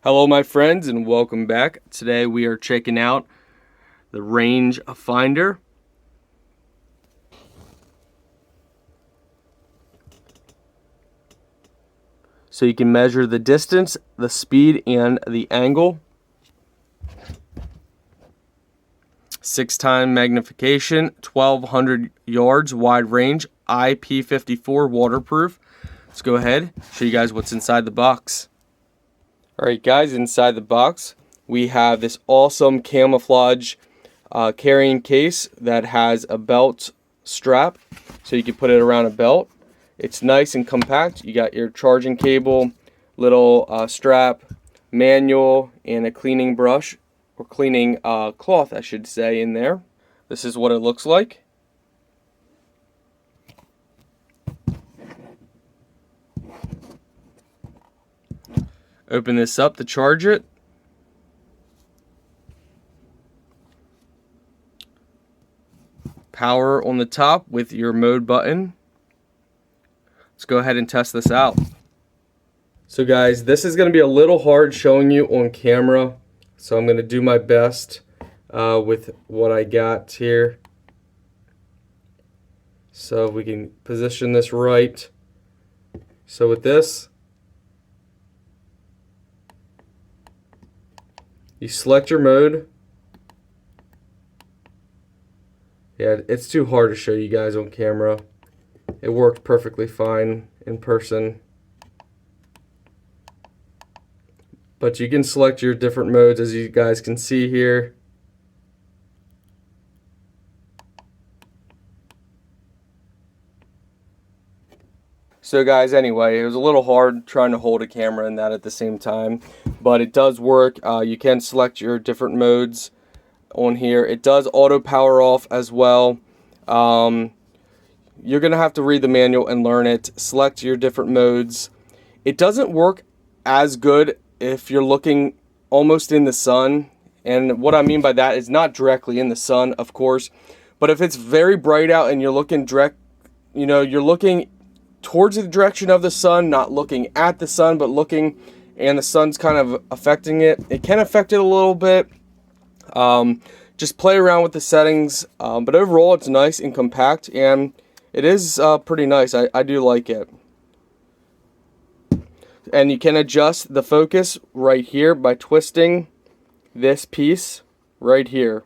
Hello my friends and welcome back. Today we are checking out the Rangefinder. So you can measure the distance, the speed, and the angle. 6x magnification, 1200 yards wide range, IP54 waterproof. Let's go ahead, show you guys what's inside the box. Alright guys, inside the box we have this awesome camouflage carrying case that has a belt strap, so you can put it around a belt. It's nice and compact. You got your charging cable, little strap, manual, and a cleaning brush, or cleaning cloth I should say, in there. This is what it looks like. Open this up to charge it. Power on the top with your mode button. Let's go ahead and test this out. So guys, this is going to be a little hard showing you on camera, so I'm going to do my best with what I got here. So we can position this right. So with this, you select your mode. Yeah, it's too hard to show you guys on camera. It worked perfectly fine in person. But you can select your different modes, as you guys can see here. So guys, anyway, it was a little hard trying to hold a camera and that at the same time, but it does work. You can select your different modes on here. It does auto power off as well. You're gonna have to read the manual and learn it. Select your different modes. It doesn't work as good if you're looking almost in the sun, and what I mean by that is not directly in the sun, of course, but if it's very bright out and you're looking direct, you're looking towards the direction of the sun, not looking at the sun, but looking, and the sun's kind of affecting it. It can affect it a little bit. Just play around with the settings, but overall it's nice and compact, and it is pretty nice. I do like it. And you can adjust the focus right here by twisting this piece right here.